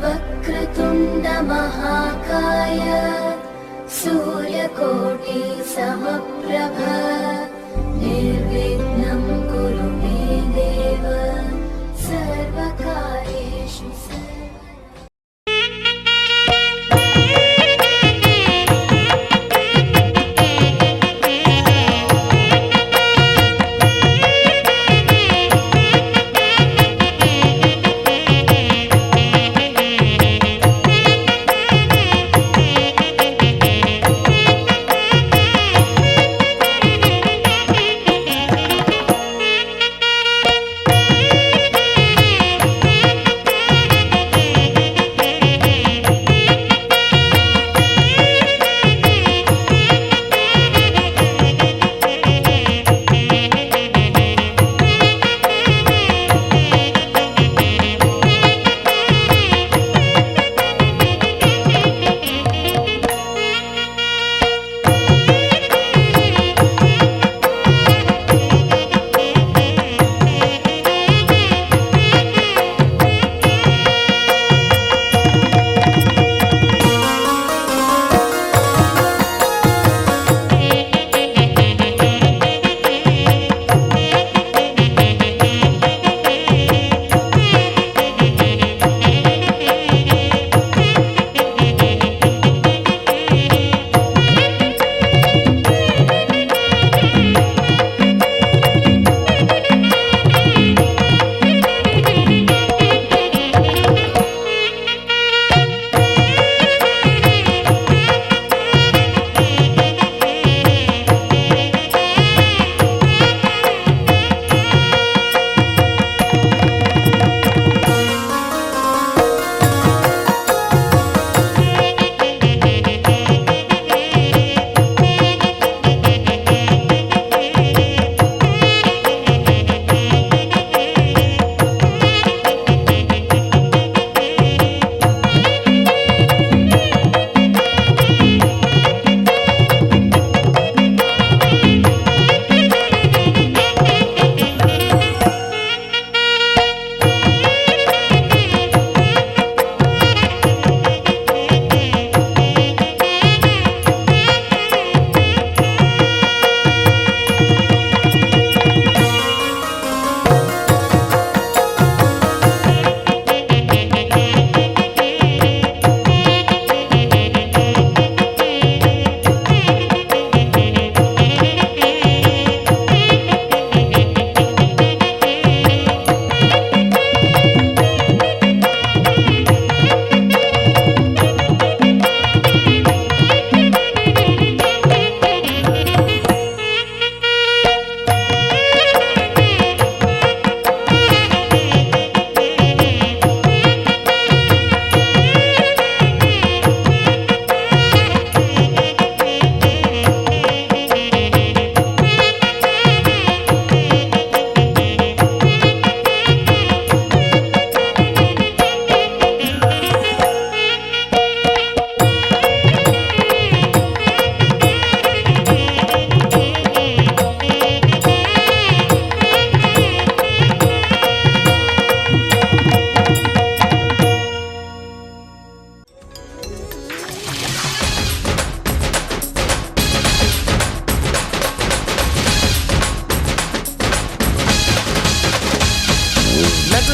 वक्रतुण्ड महाकाय सूर्यकोटि समप्रभ निर्विघ्नं कुरु मे देव सर्वकार्येषु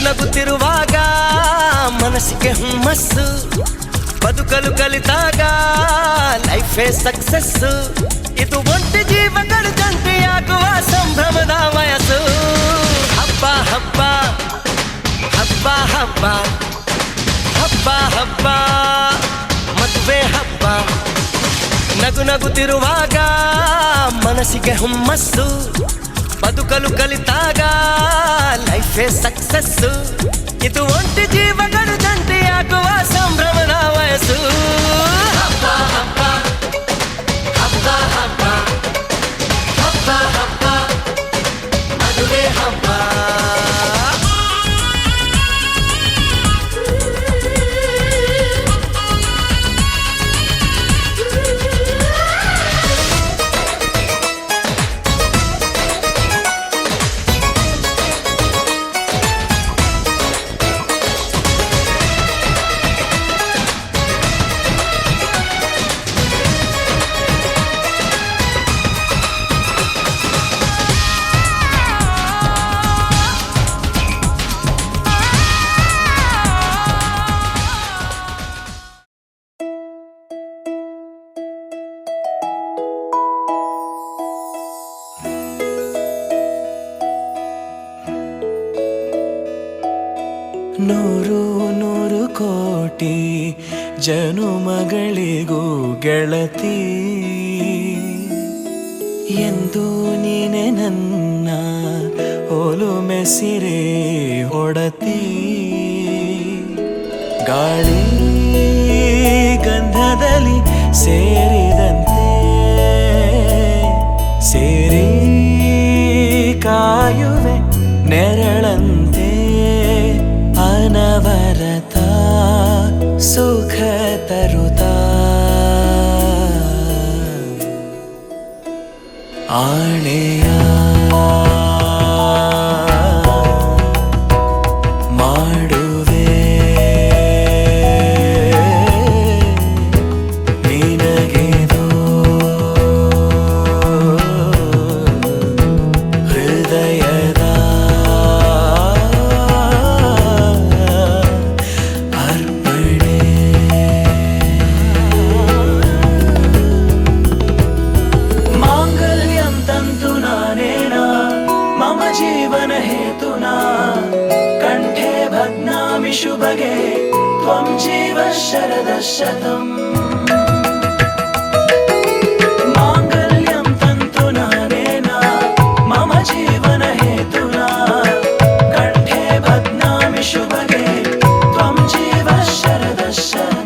ನಗುತ್ತಿರುವಾಗ ಮನಸ್ಸಿಗೆ ಹುಮ್ಮಸ್ಸು, ಬದುಕಲು ಕಲಿತಾಗ ಲೈಫೇ ಸಕ್ಸಸ್ಸು. ಇದು ಒಂಟಿ ಜೀವಗಳ ಜಂಟಿಯಾಗುವ ಸಂಭ್ರಮದ ವಯಸ್ಸು. ಹಬ್ಬ ಹಬ್ಬ ಹಬ್ಬ ಹಬ್ಬ ಹಬ್ಬ ಹಬ್ಬ ಮದುವೆ ಹಬ್ಬ. ನಗು ನಗುತ್ತಿರುವಾಗ ಮನಸ್ಸಿಗೆ ಹುಮ್ಮಸ್ಸು, ಬದುಕಲು ಕಲಿತಾಗ ಲೈಫೇ ಸಕ್ಸಸ್ಸು. ಇದು ಒಂಟಿ ಜೀವಗಳು ಜಂಟಿಯಾಗುವ ಸಂಭ್ರಮದ ವಯಸ್ಸು. ಹಬ್ಬ ಹಬ್ಬ ಹಬ್ಬ ಹಬ್ಬ ಹಬ್ಬ ಹಬ್ಬ ಮದುವೆ ಹಬ್ಬ. ನೂರು ಕೋಟಿ ಜನುಮಗಳಿಗೂ ಗೆಳತಿ ಎಂದು ನೀನೆ ನನ್ನ ಒಲುಮೆ ಸಿರೆ ಒಡತಿ ಗಾಳಿ ಗಂಧದಲ್ಲಿ ಸೇರಿದಂತೆ ಸೇರಿ ಕಾಯುವೆ ನೆರಳಂತೆ ಅನವರತ ಸುಖ ತರುತ್ತಾ ಆಣೆಯ ಮಾಡುವೆ ನಿನಗೆದು ಹೃದಯದ ಅರ್ಪಣೆ ಮಾಂಗಲ್ಯಂ ತಂತು ನಾನೇನಾ ಮಮ ಜೀವನ ಹೇತುನಾ ಕಂಠೆ ಭಗ್ನಾಮಿ ಶುಭಗೆ ತ್ವಂ ಜೀವ ಶರದ ಶತಂ ಮಾಂಗಲ್ಯಂ ತಂತು ನಾನೇನಾ ಮಮ ಜೀವನ ಹೇತುನಾ ಕಂಠೆ ಭಗ್ನಾಮಿ ಶುಭಗೆ ತ್ವಂ ಜೀವ ಶರದ ಶತಂ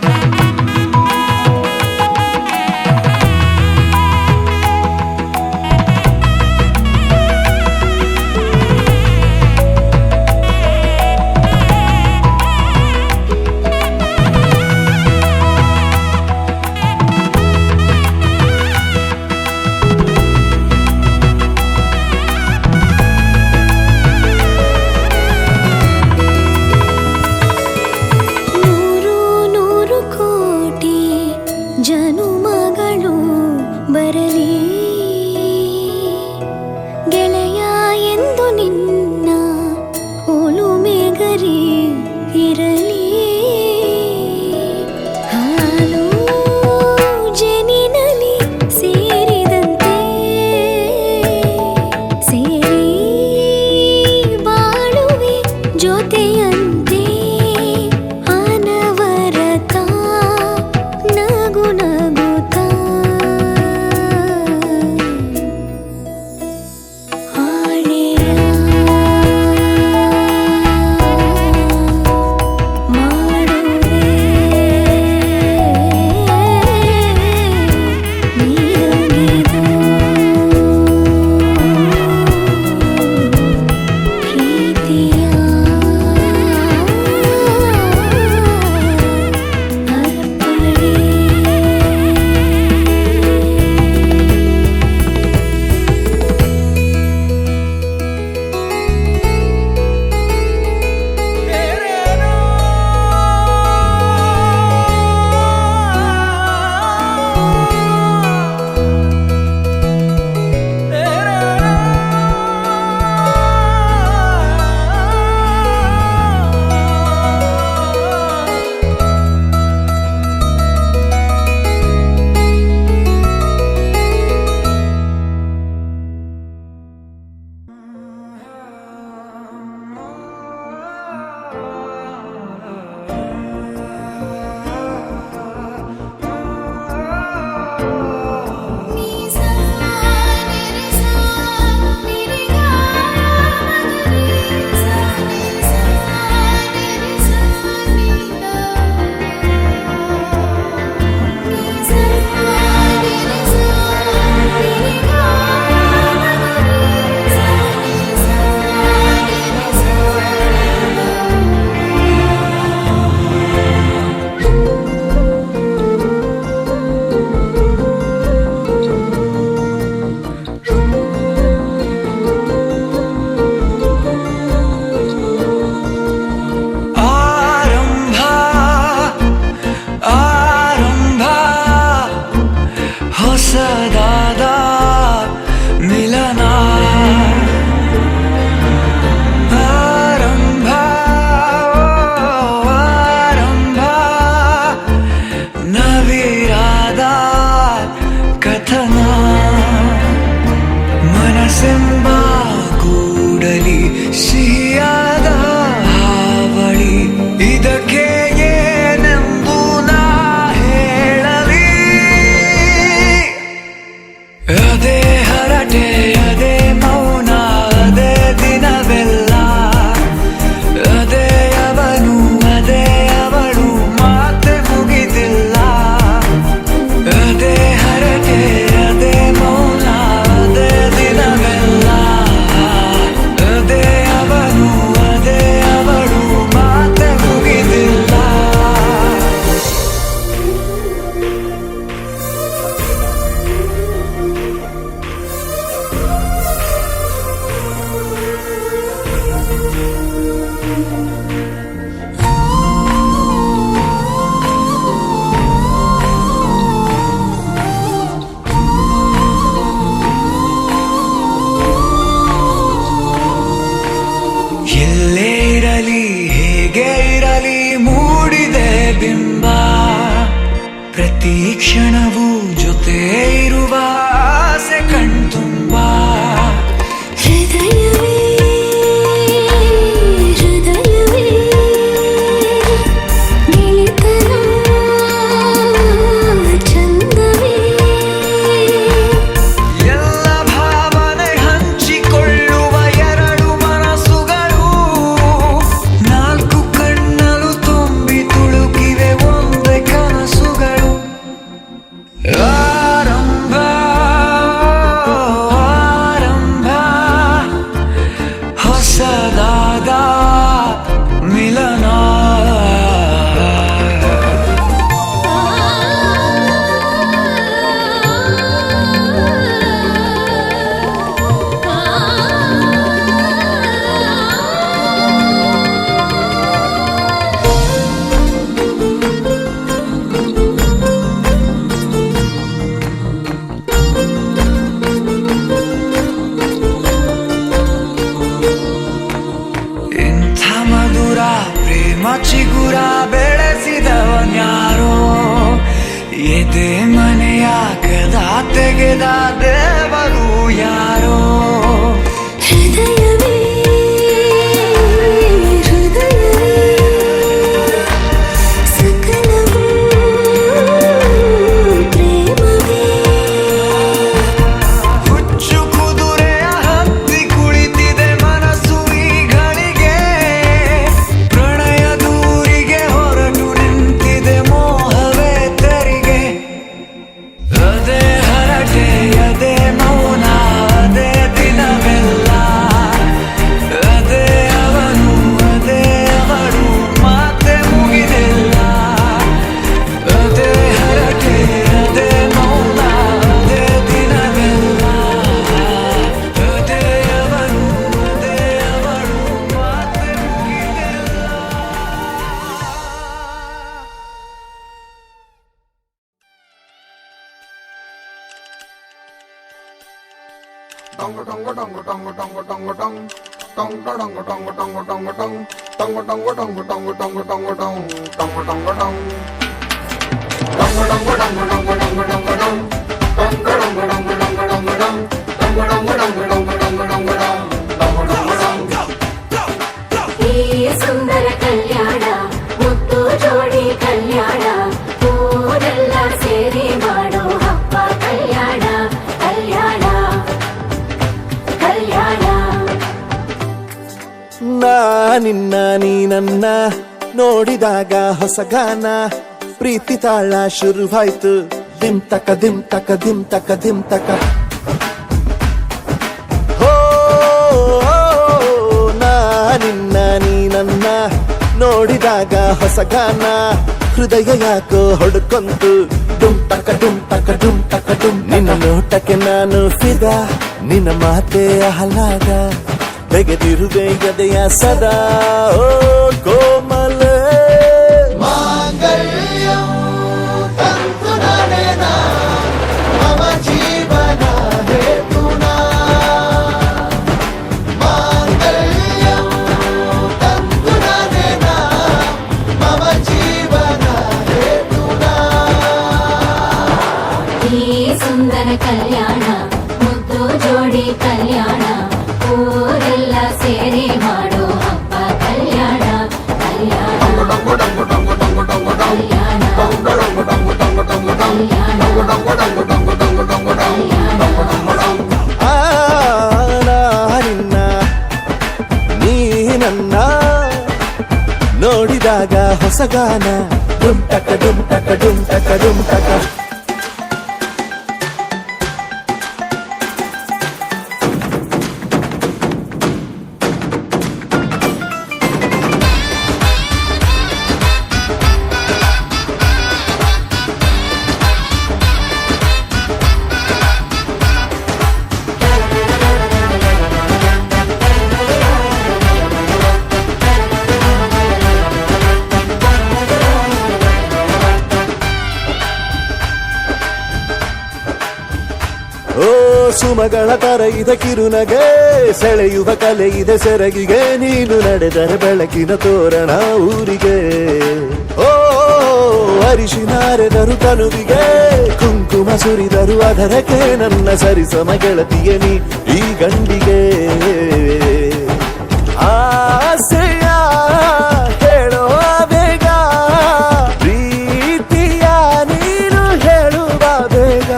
ಕ್ಷಣವೂ ಜೊತೆ ಇರುವ ಆಸೆ ಕಣ್ತುಂಬಾ. ಹೃದಯವೇ ಹೃದಯವೇ ಗೆಳೆತನ ಚಂದವೇ. ಎಲ್ಲ ಭಾವನೆ ಹಂಚಿಕೊಳ್ಳುವ ಎರಡು ಮನಸ್ಸುಗಳು ನಾಲ್ಕು ಕಣ್ಣಲು ತುಂಬಿ ತುಳುಕಿವೆ ಒಂದೇ ಕನಸುಗಳು. ಆರಂಭ ಆರಂಭ ಹೊಸದಾದ ಮಿಲನ. ಇಂಥ ಮಧುರ ಪ್ರೇಮ ಚಿಗುರ ಬೆಳೆಸಿದವನ್ಯಾರೋ, ಎದೆ ಮನೆಯ ಕದ ತೆಗೆದ ದೇವರು ಯಾರೋ. ಹೃದಯವೇ ಹೃದಯವೇ ಸಕಲವೂ ಪ್ರೇಮವೇ. ಹುಚ್ಚು ಕುದುರೆಯ ಹತ್ತಿ ಕುಳಿತಿದೆ ಮನಸ್ಸು ಈ ಗಳಿಗೆ, ಪ್ರಣಯ ದೂರಿಗೆ ಹೊರಟು ನಿಂತಿದೆ ಮೋಹವೇ ತೆರಿಗೆ. ಅದೇ ಹರಟೆ ಅದೇ ಮೌನ ಅದೇ ದಿನವೆಲ್ಲ, ಅದೇ ಅವನು ಅದೇ ಅವಳು ಮಾತೆ ಮುಗಿದಿಲ್ಲ. ಅದೇ ಹರಟೆ ಅದೇ ಮೌನ ಅದೇ ದಿನವೆಲ್ಲ, ಅದೇ ಅವನು ಅದೇ ಅವಳು ಮಾತೆ ಮುಗಿದಿಲ್ಲ. ಈ ಸುಂದರ ಕಲ್ಯಾಣ ಮುತ್ತು ಜೋಡಿ ಕಲ್ಯಾಣ ಊರೆಲ್ಲ ಸೇರಿ ಮಾಡೋ ಹಬ್ಬ ಕಲ್ಯಾಣ ಕಲ್ಯಾಣ ಕಲ್ಯಾಣ. ನಾ ನಿನ್ನ ನೀ ನನ್ನ ನೋಡಿದಾಗ ಹೊಸಗಾನ ಪ್ರೀತಿ ತಾಳ ಶುರುವಾಯ್ತು. ದಿಮ್ ತಕ ದಿಮ್ ತಕ ದಿಮ್ ತಕ ದಿಮ್ ತಕ. ಹೋ ನಾ ನಿನ್ನ ನೀ ನನ್ನ ನೋಡಿದಾಗ ಹೊಸಗಾನ ಹೃದಯ ಯಾಕೋ ಹೊಡ್ಕೊಂತು. ಡುಮ್ ತಕ ಡುಮ್ ತಕ ಡುಮ್ ತಕ ಡುಮ್. ನಿನ್ನ ನೋಟಕ್ಕೆ ನಾನು ಫಿದ, ನಿನ್ನ ಮಾತೆ ಆಹ್ಲಾದ, ತೆಗೆದಿರುವೆ ಎದೆಯ ಸದಾ. ಓ ಕೋಮಲ ಮಾಂಗಲ್ಯಂ ತಂತು ನನೇನ ಮಮ ಜೀವನ ಹೇತುನಾ. ಮಾಂಗಲ್ಯಂ ತಂತು ನನೇನ ಮಮ ಜೀವನ ಹೇತುನಾ. ಈ ಸುಂದರ ಕಲ್ಯಾಣ ಮುದ್ದು ಜೋಡಿ ಕಲ್ಯಾಣ ಊರೆಲ್ಲ ಸೇರಿ ಮಾಡೋ ಹಬ್ಬ ಕಲ್ಯಾಣ ಕಲ್ಯಾಣ ನಿನ್ನ ನೀ ನನ್ನ ನೋಡಿದಾಗ ಹೊಸಗಾನ ಡುಮ್ ಟಕ ಡುಮ್ ಟಕ ಡುಮ್ ಟಕ ಡುಮ್ ಟಕ. ಓ ಸುಮಗಳ ತರ ಇದ ಕಿರುನಗೆ ಸೆಳೆಯುವ ಕಲೆ ಇದೆ ಸೆರಗಿಗೆ. ನೀನು ನಡೆದರೆ ಬೆಳಕಿನ ತೋರಣ ಊರಿಗೆ. ಓ ಅರಿಶಿನ ಕರೆದರು ತನುವಿಗೆ ಕುಂಕುಮ ಸುರಿದರು ಅದರಕ್ಕೆ ನನ್ನ ಸರಿಸಮ ಗೆಳತಿಯ ನೀ ಈ ಗಂಡಿಗೆ ಆಸೆಯ ಹೇಳೋ ಬೇಗ ಪ್ರೀತಿಯ ನೀನು ಹೇಳುವ ಬೇಗ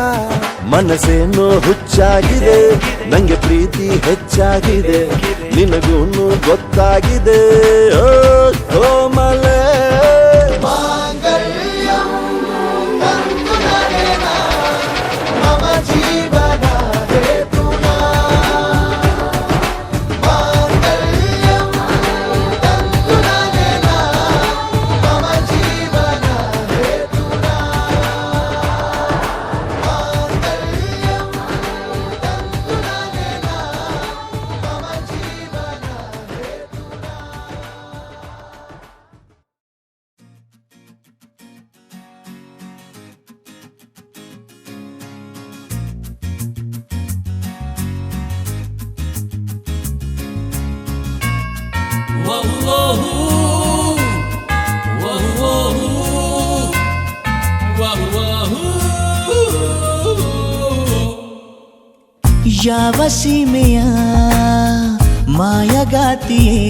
ಮನಸ್ಸೇನೋ ಹುಚ್ಚಾಗಿದೆ ನಂಗೆ ಪ್ರೀತಿ ಹೆಚ್ಚಾಗಿದೆ ನಿನಗೂನು ಗೊತ್ತಾಗಿದೆ ಓ ಕೋಮಲೆ ಯಾವ ಸೀಮೆಯ ಮಾಯಗಾತಿಯೇ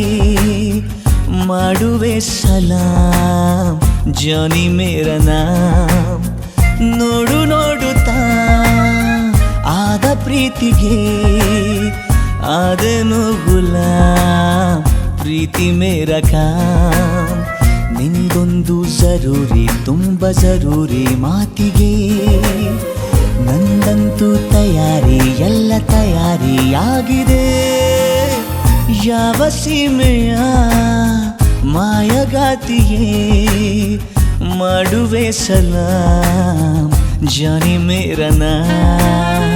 ಮಾಡುವೆ ಸಲಾಂ ಜಾನಿ ಮೇರ ನಾಮ್ ನೋಡು ನೋಡುತ್ತಾ ಆದ ಪ್ರೀತಿಗೆ ಆದನು ಗುಲಾಮ್ ಪ್ರೀತಿ ಮೇರ ಕಾಮ್ ನಿಂದೊಂದು ಜರೂರಿ ತುಂಬ ಜರೂರಿ ಮಾತಿಗೆ ನಂದಂತೂ ತಯಾರಿ ಎಲ್ಲ ತಯಾರಿಯಾಗಿದೆ ಯಾವ ಸೀಮೆಯ ಮಾಯಗಾತಿಯೇ ಮಾಡುವೆ ಸಲಾಂ ಜಾನಿ ಮೇರ ನಾಮ್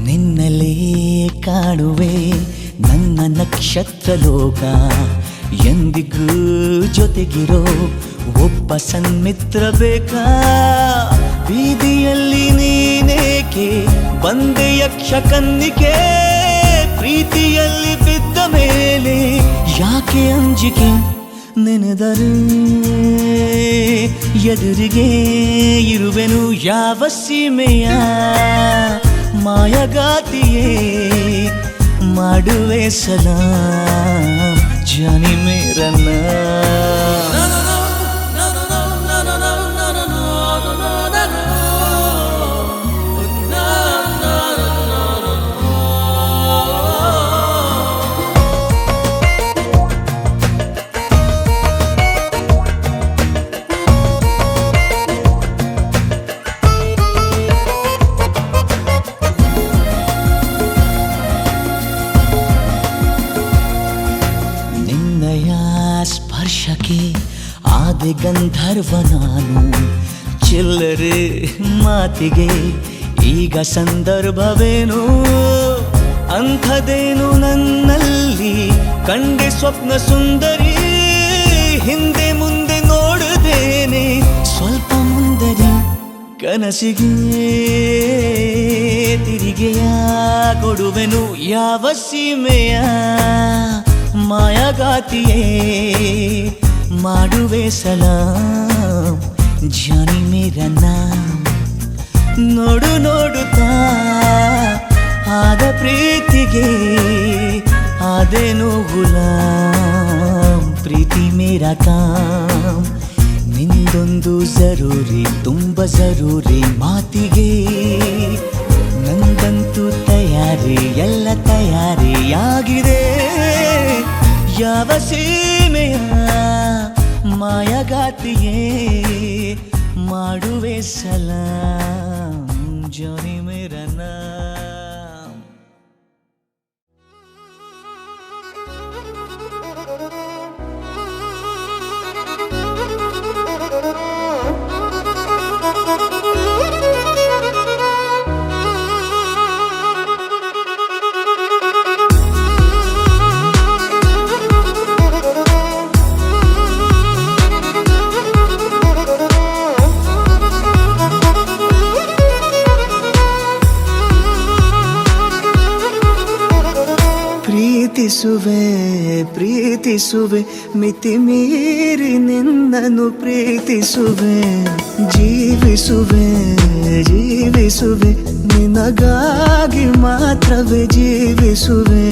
ನಿನ್ನಲೇ ಕಾಣುವೆ ನನ್ನ ನಕ್ಷತ್ರ ಲೋಕ ಎಂದಿಗೂ ಜೊತೆಗಿರೋ ಒಬ್ಬ ಸನ್ಮಿತ್ರ ಬೇಕಾ ಬೀದಿಯಲ್ಲಿ ನೀನೇಕೆ ಬಂದೆ ಯಕ್ಷ ಕನ್ನಿಕೆ ಪ್ರೀತಿಯಲ್ಲಿ ಬಿದ್ದ ಮೇಲೆ ಯಾಕೆ ಅಂಜಿಕೆ ನೆನೆದರೆ ಎದುರಿಗೆ ಇರುವೆನು ಯಾವ ಸೀಮೆಯ ಮಾಯಗಾತಿಯೇ ಮಾಡುವೆ ಸಲಾಂ ಜಾನಿ ಮೇರ ನಾಮ್ ಸ್ಪರ್ಶಕ್ಕೆ ಆದೆ ಗಂಧರ್ವ ನಾನು ಚಿಲ್ಲರೆ ಮಾತಿಗೆ ಈಗ ಸಂದರ್ಭವೇನು ಅಂಥದೇನು ನನ್ನಲ್ಲಿ ಕಂಡೆ ಸ್ವಪ್ನ ಸುಂದರಿ ಹಿಂದೆ ಮುಂದೆ ನೋಡದೇನೆ ಸ್ವಲ್ಪ ಮುಂದರಿ ಕನಸಿಗೆ ತಿರಿಗೆಯ ಕೊಡುವೆನು ಯಾವ ಸೀಮೆಯ ಮಾಯಗಾತಿಯೇ ಮಾಡುವೆ ಸಲಾಂ ಜಾನಿ ಮೇರ ನಾಮ್ ನೋಡು ನೋಡುತ್ತಾ ಆದ ಪ್ರೀತಿಗೆ ಆದೇನು ಗುಲಾಂ ಪ್ರೀತಿ ಮೇರ ಕಾಮ್ ನಿಂದೊಂದು ಜರೂರಿ ತುಂಬ ಜರೂರಿ ಮಾತಿಗೆ ನಂದಂತೂ ತಯಾರಿ ಎಲ್ಲ ತಯಾರಿಯಾಗಿದೆ ಯಾವ ಸೀಮೆಯ ಮಾಯಗಾತಿಯೇ ಮಾಡುವೆ ಸಲಾಂ ಜಾನಿ ಮೇರ ನಾಮ್ ಪ್ರೀತಿಸುವೆ ಪ್ರೀತಿಸುವೆ ಮಿತಿ ಮೀರಿ ನಿನ್ನನ್ನು ಪ್ರೀತಿಸುವೆ ಜೀವಿಸುವೆ ಜೀವಿಸುವೆ ನಿನಗಾಗಿ ಮಾತ್ರವೇ ಜೀವಿಸುವೆ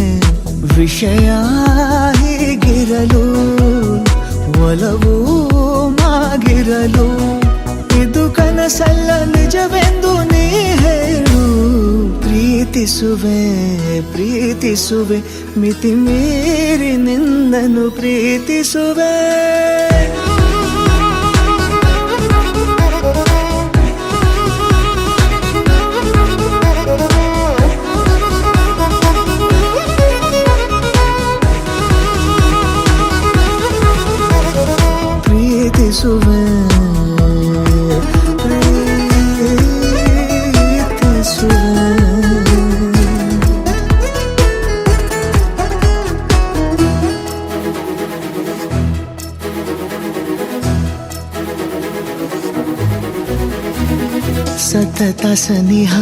ವಿಷಯ ಹೀಗಿರಲು ಒಲವು ಮಾಗಿರಲು ಇದು ಕನಸಲ್ಲ ನಿಜವೆಂದು ನೀ ಹೇಳು ಪ್ರೀತಿಸುವೆ ಪ್ರೀತಿಸುವೆ ಮಿತಿ ಮೀರಿ ನಿನ್ನನ್ನು ಪ್ರೀತಿಸುವೆ ಪ್ರೀತಿಸುವೆ ಸತತ ಸನಿಹ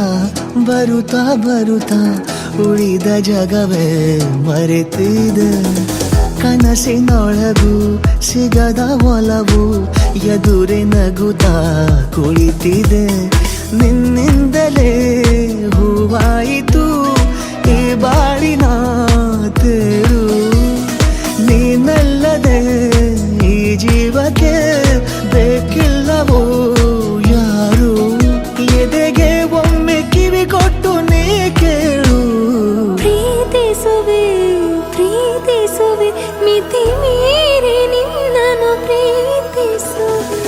ಬರುತ್ತಾ ಬರುತ್ತಾ ಉಳಿದ ಜಗವೇ ಮರೆತಿದೆ ಕನಸಿನೊಳಗೂ ಸಿಗದ ಒಲವು ಎದುರೆ ನಗುತ್ತಾ ಕುಳಿತಿದೆ ನಿನ್ನಿಂದಲೇ ಹೂವಾಯಿತು ಈ ಬಾಳಿನ ತೇರು ನೀನಲ್ಲದೆ ಈ ಜೀವಕ್ಕೆ ಬೇಕಿಲ್ಲವೋ ಯಾರು ಎದೆಗೆ ಒಮ್ಮೆ ಕಿವಿ ಕೊಟ್ಟು ನೀ ಕೇಳು ಪ್ರೀತಿಸುವೆ ಪ್ರೀತಿಸುವೆ ಮಿತಿ ಮೀರಿ ನಿನ್ನನ್ನು ಪ್ರೀತಿಸುವೆ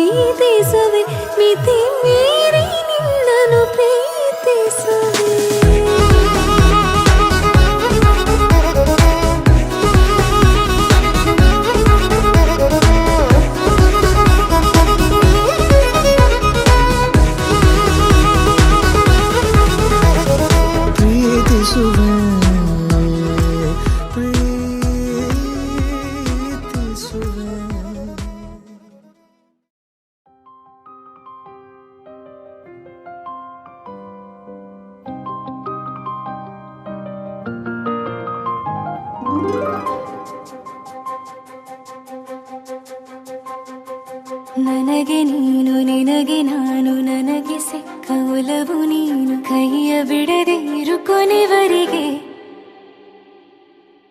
ಪ್ರೀತಿಸುವೆ ಮಿತಿ ಮೀರಿ ನಿನ್ನನ್ನು ಪ್ರೀತಿಸುವೆ ಪ್ರೀತಿಸುವೆ ನನಗೆ ನೀನು ನಿನಗೆ ನಾನು ನನಗೆ ಸಿಕ್ಕ ಒಲವು ನೀನು ಕೈಯ ಬಿಡದೆ ಇರು ಕೊನೆವರೆಗೆ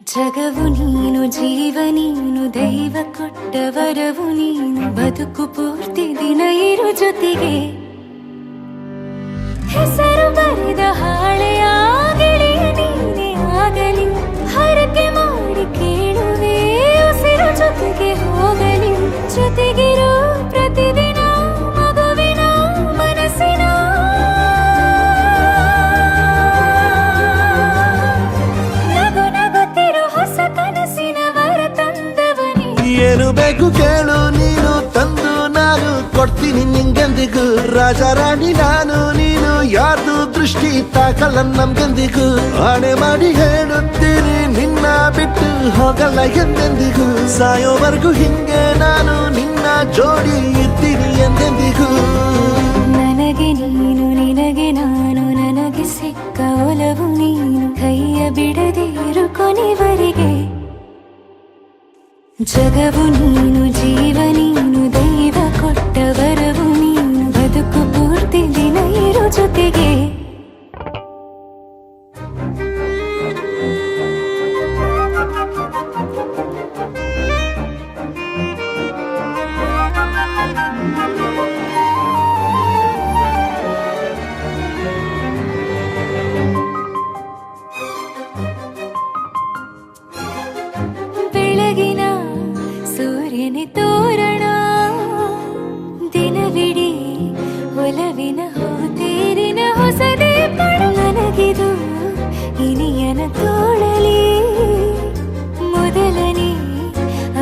ಜಗವು ನೀನು ಜೀವ ನೀನು ದೈವ ಕೊಟ್ಟ ವರವು ನೀನು ಬದುಕು ಪೂರ್ತಿ ದಿನ ಇರು ಜೊತೆಗೆ ಹೆಸರು ಬರೆದ ಹಾಳೆಯ ಗೆಳೆಯ ನೀನೇ ಆಗಲಿ ಹರಕೆ ಮಾಡಿ ಕೇಳುವೆ ಉಸಿರು ಜೊತೆಗೆ ಹೋಗಲಿ ಜೊತೆಗಿರೋ ಪ್ರತಿದಿನ ಮಗುವಿನ ಮನಸ್ಸಿನ ನಗು ನಗುತ್ತಿರೋ ಹೊಸ ಕನಸಿನ ವರ ತಂದವನೇ ಏನು ಬೇಕು ಕೇಳು ನೀನು ತಂದು ನಾನು ಕೊಡ್ತೀನಿ ನಿಂಗೆಂದಿಗೂ ರಾಜ ರಾಣಿ ನಾನು ನೀನು ಯಾರ್ದು ದೃಷ್ಟಿ ತಾಕಲ್ಲ ನಮ್ಗೆಂದಿಗೂ ಆಣೆ ಮಾಡಿ ಹೇಳುತ್ತೀನಿ ನಿನ್ನ ಬಿಟ್ಟು ಹೋಗಲ್ಲ ಎಂದೆಂದಿಗೂ ಸಾಯೋವರೆಗೂ ಹಿಂಗೆ ನಾನು ನಿನ್ನ ಜೋಡಿ ಇರ್ತೀನಿ ಎಂದೆಂದಿಗೂ ನನಗೆ ನೀನು ನಿನಗೆ ನಾನು ನನಗೆ ಸಿಕ್ಕ ಒಲವು ನೀನು ಕೈಯ ಬಿಡದೆ ಇರು ಕೊನೆವರೆಗೆ ಜಗವು ನೀನು ಜೀವ ನೀನು ದೈವ ಕೊಟ್ಟ ವರವು ನೀನು ಬದುಕು ಪೂರ್ತಿ ದಿನ ಇರು ಜೊತೆಗೆ ನನ್ನ ತೋಳಲಿ ಮೊದಲನೇ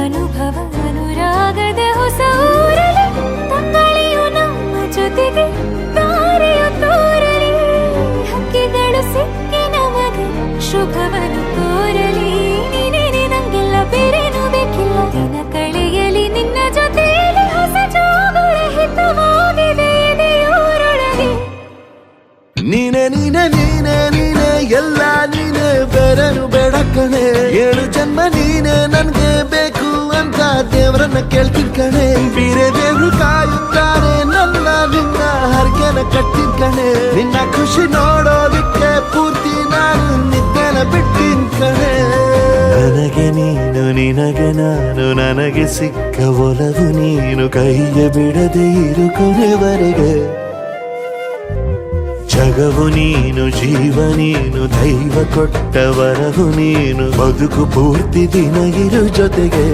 ಅನುಭವ ಅನುರಾಗದ ಹೊಸ ಊರಲಿ ತಂಗಾಳಿಯು ನಮ್ಮ ಜೊತೆಗೆ ತಾರೆಯು ತೋರಲಿ ಹಕ್ಕಿಗಳು ಸಿಕ್ಕಿ ನಮಗೆ ಶುಭವನ್ನು ಕೋರಲಿ ನೀನೇನೆ ನಂಗೆಲ್ಲ ಬೇರೇನು ಬೇಕಿಲ್ಲ ದಿನ ಕಳೆಯಲಿ ನಿನ್ನ ಜೊತೆಯಲ್ಲಿ ಹೊಸ ಜೋಗುಳ ಹಿತವಾಗಿದೆ ಎದೆಯೂರೊಳಗೆ ನೀನೆ ನೀನೆ ನೀನೆ ನೀನೆ ಎಲ್ಲ ನೀನೆ ಬೇರೆನು ಬೇಡ ಕಣೆ 7 ಜನ್ಮ ನೀನೆ ನನ್ಗೆ ಬೇಕು ಅಂತ ದೇವರನ್ನ ಕೇಳ್ತೀನಿ ಕಣೆ ಬೇರೆ ದೇವ್ರು ಕಾಯುತ್ತಾರೆ ನನ್ನ ನಿನ್ನ ಹರ್ಗೆನ ಕಟ್ಟಿನ ಕಣೆ ನಿನ್ನ ಖುಷಿ ನೋಡೋದಿಕ್ಕೆ ಪೂರ್ತಿ ನಾನು ನಿದ್ದೆನ ಬಿಟ್ಟಿನ ಕಣೆ ನನಗೆ ನೀನು ನಿನಗೆ ನಾನು ನನಗೆ ಸಿಕ್ಕ ಒಲವು ನೀನು ಕೈಯ ಬಿಡದೆ ಇರು ಕೊನೆವರೆಗೆ ಜಗವು ನೀನು ಜೀವ ನೀನು ದೈವ ಕೊಟ್ಟ ವರವು ನೀನು ಬದುಕು ಪೂರ್ತಿ ದಿನ ಇರು ಜೊತೆಗೆ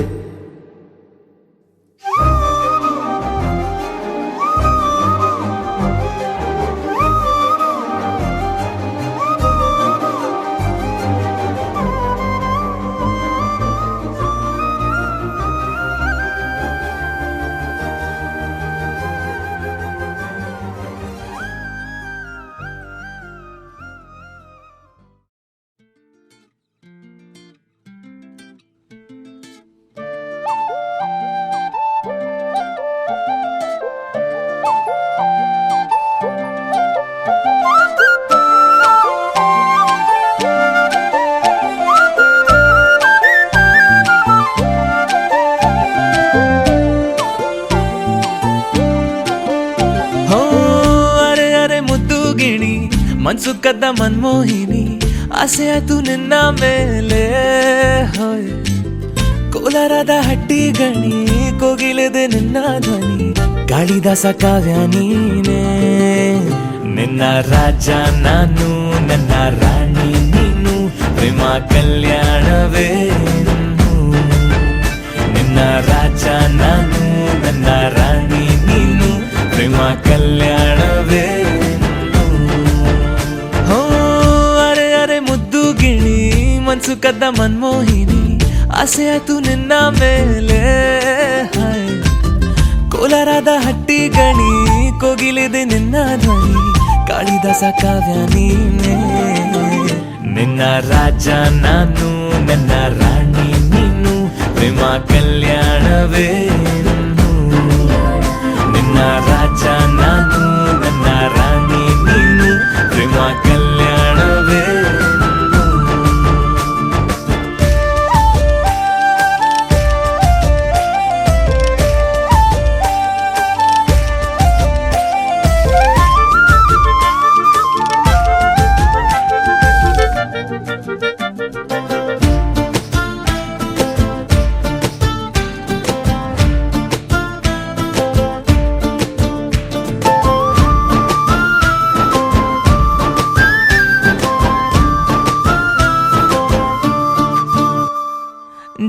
ಮನ್ಸು ಕದ್ದ ಮನ್ಮೋಹಿನಿ ಆಸೆ ಆತು ನಿನ್ನ ಮೇಲೆ ಹೋಯ್ ಕೋಲಾರದ ಹಟ್ಟಿ ಗಣಿ ಕೋಗಿಲೆದೆ ನಿನ್ನ ಧ್ವನಿ ಕಾಳಿದಾಸ ಕಾವ್ಯ ನೀನೆ ನಿನ್ನ ರಾಜ ನಾನು ನನ್ನ ರಾಣಿ ನೀನು ಪ್ರೇಮ ಕಲ್ಯಾಣವೇ ನಿನ್ನ ರಾಜ ನಾನು ನನ್ನ ರಾಣಿ ನೀನು ಪ್ರೇಮ ಕಲ್ಯಾಣವೇ ಮನ್ಸು ಕದ್ದ ಮನ್ಮೋಹಿನಿ ಆಸೆ ಆತು ನಿನ್ನ ಮೇಲೆ ಕೋಲಾರದ ಹಟ್ಟಿ ಗಣಿ ಕೋಗಿಲಿದೆ ನಿನ್ನ ಧ್ವನಿ ಕಾಳಿದಾಸ ಕಾವ್ಯ ನೀನೆ ನಿನ್ನ ರಾಜ ನಾನು ನನ್ನ ರಾಣಿ ನೀನು ಪ್ರೇಮ ಕಲ್ಯಾಣವೇ ನಿನ್ನ ರಾಜ ನಾನು ನನ್ನ ರಾಣಿ ನೀನು ಪ್ರೇಮ ಕಲ್ಯಾಣವೇ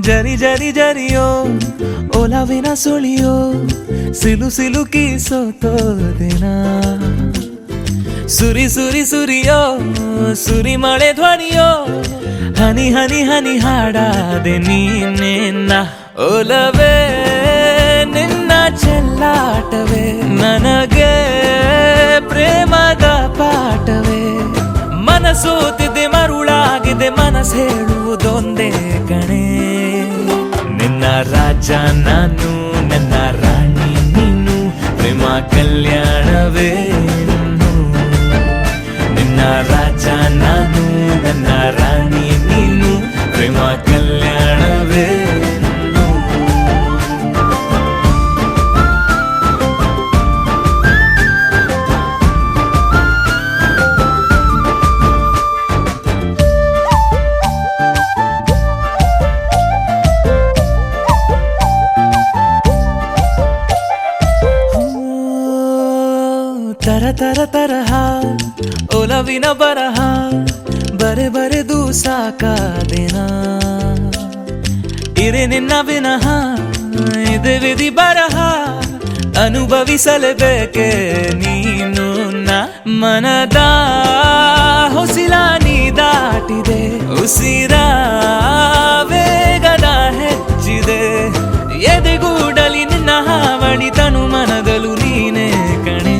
ಜರಿ ಜರಿ ಜರಿಯೋ ಒಲವಿನ ಸುಳಿಯೋ ಸಿಲು ಸಿಲುಕಿ ಸೋತೋದಿನ ಸುರಿ ಸುರಿ ಸುರಿಯೋ ಸುರಿ ಮಳೆ ಧ್ವನಿಯೋ ಹನಿ ಹನಿ ಹನಿ ಹಾಡಾದೆ ನೀನೆನ್ನ ಒಲವೇ ನಿನ್ನ ಚೆಲ್ಲಾಟವೇ ನನಗೆ ಪ್ರೇಮದ ಪಾಠವೇ ಮನಸೋತಿದೆ ಮರುಳಾಗಿದೆ ಮನಸ್ಸು ಹೇಳುವುದೊಂದೇ ಕಣೆ ನಿನ್ನ ರಾಜ ನಾನು ನನ್ನ ರಾಣಿ ನೀನು ಪ್ರೇಮ ಕಲ್ಯಾಣವೇ ನಿನ್ನ ರಾಜ ನಾನು ನನ್ನ ರಾಣಿ ನೀನು ಪ್ರೇಮ ಕಲ್ಯಾಣವೇ ತರ ತರ ತರಹ ಒಲವಿನ ಬರಹ ಬರೆ ಬರೆದು ಸಾಕಾದೆನ ಇರೆ ನಿನ್ನ ವಿನಃ ಇದೆ ವಿಧಿ ಬರಹ ಅನುಭವಿಸಲೇಬೇಕೆ ನೀನು ನ ಮನದ ಹೊಸಿಲ ನೀ ದಾಟ ದಾಟಿದೆ ಉಸಿರ ವೇಗದ ಹೆಚ್ಚಿದೆ ಎದೆಗೂಡಲಿ ನಿನ್ನ ಹಾವಳಿ ತನು ಮನದಲು ನೀನೇ ಕಣೆ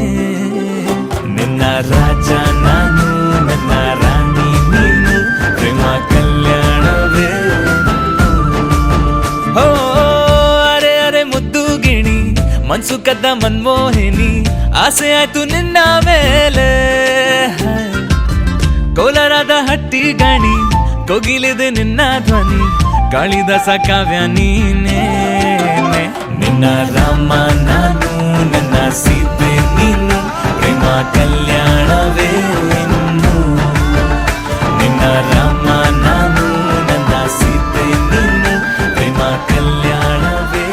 ನಿನ್ನ ರಾಜ ನಾನು ನನ್ನ ರಾಣಿ ನೀನು ಪ್ರೇಮ ಕಲ್ಯಾಣವೇ ಹೋ ಅರೆ ಅರೆ ಮುದ್ದು ಗಿಣಿ ಮನ್ಸು ಕದ್ದ ಮನ್ಮೋಹಿನಿ ಆಸೆ ಆಯ್ತು ನಿನ್ನ ಮೇಲೆ ಕೋಲಾರದ ಹಟ್ಟಿ ಗಣಿ ಕೋಗಿಲಿದೆ ನಿನ್ನ ಧ್ವನಿ ಕಾಳಿದಾಸ ಕಾವ್ಯ ನೀನೇ ನಿನ್ನ ರಾಮ ನಾನು ನನ್ನ ಸೀತೆ ನೀನು ಪ್ರೇಮ ಕಲ್ಯಾಣವೇ ಇನ್ನು ನಿನ್ನ ರಾಮ ನಾನು ನನ್ನ ಸೀತೆ ನೀನು ಪ್ರೇಮ ಕಲ್ಯಾಣವೇ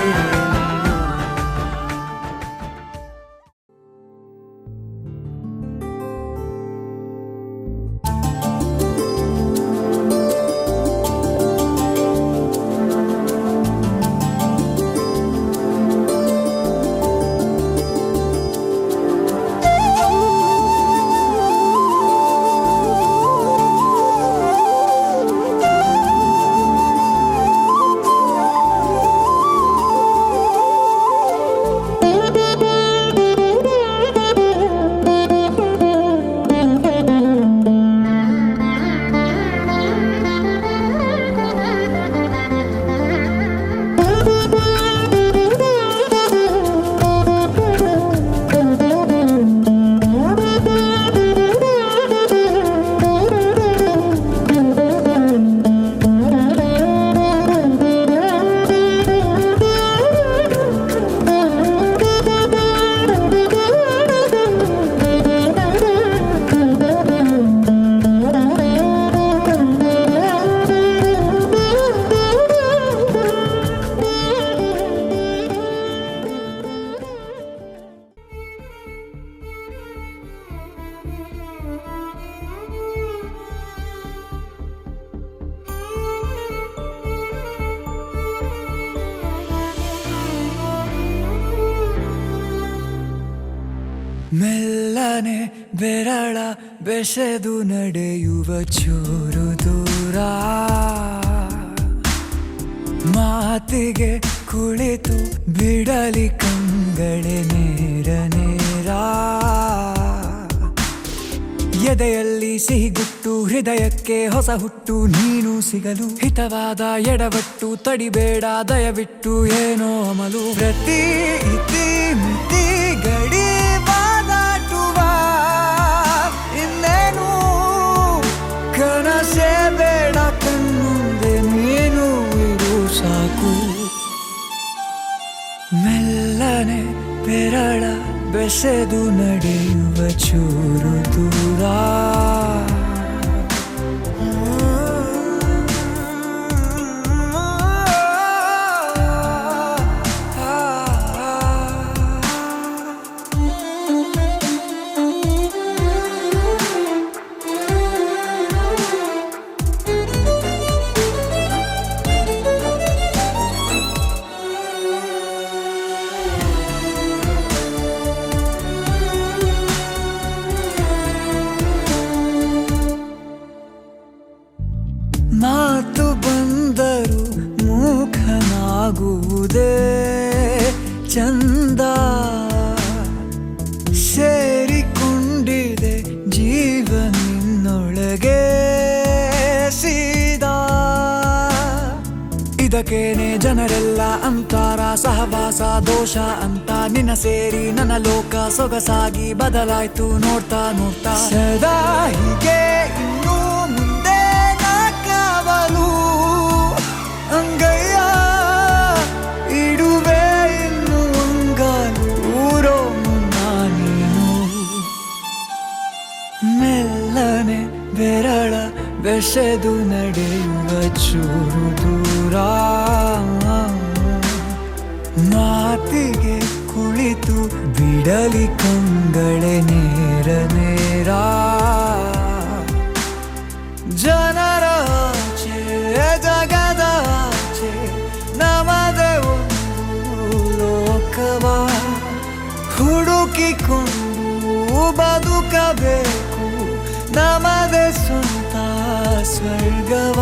ಮೆಲ್ಲನೆ ಬೆರಳ ಬೆಸೆದು ನಡೆಯುವ ಚೂರು ದೂರ ಮಾತಿಗೆ ಕುಳಿತು ಬಿಡಲಿ ಕಂಗಳೆ ನೇರ ನೇರ ಎದೆಯಲ್ಲಿ ಸಿಹಿಗುಟ್ಟು ಹೃದಯಕ್ಕೆ ಹೊಸ ಹುಟ್ಟು ನೀನು ಸಿಗಲು ಹಿತವಾದ ಎಡವಟ್ಟು ತಡಿಬೇಡ ದಯವಿಟ್ಟು ಏನೋ ಅಮಲು ಪ್ರತಿ ಇತಿ ಮಿತಿ ಗಡಿ ಬಾದಾಟುವ ಇನ್ನೇನು ಕನಸೇ ಬೇಡ ಕಣ್ಣುಂದೆ ನೀನು ಇರು ಸಾಕು ಮೆಲ್ಲನೆ ಬೆರಳ ಬೆಸೆದು ನಡೆಯುವ ಚೂರು ದೂರ ಮಾತು ಬಂದರು ಮೂಖನಾಗುವುದೇ ಚಂದ ಸೇರಿಕೊಂಡಿದೆ ಜೀವನಿನ್ನೊಳಗೆ ಸೀದಾ ಇದಕ್ಕೇನೆ ಜನರೆಲ್ಲ ಅಂತಾರ ಸಹವಾಸ ದೋಷ ಅಂತ ನಿನ್ನ ಸೇರಿ ನನ್ನ ಲೋಕ ಸೊಗಸಾಗಿ ಬದಲಾಯ್ತು ನೋಡ್ತಾ ನೋಡ್ತಾ ಸದಾ ಹೀಗೆ ಇನ್ನೂ ಮುಂದೆ ನಾ ಕಾವಲು ಅಂಗಯ್ಯ ಇಡುವೆ ಇನ್ನು ಅಂಗಾಲು ಊರೋ ಮುನ್ನ ನೀನು ಮೆಲ್ಲನೆ ಬೆರಳ ಬೆಸೆದು ನಡೆಯುವ ಚೂರು ದೂರ ಮಾತಿಗೆ ಕುಳಿತು ಬಿಡಲಿ ಕಂಗಳೆ ನೇರ ನೇರ ಜನರ ಆಚೆ ಜಗದ ಆಚೆ ನಮದೆ ಒಂದು ಲೋಕವ ಹುಡುಕಿಕೊಂಡು ಬದುಕಬೇಕು ನಮದೆ ಸ್ವಂತ ಸ್ವರ್ಗವ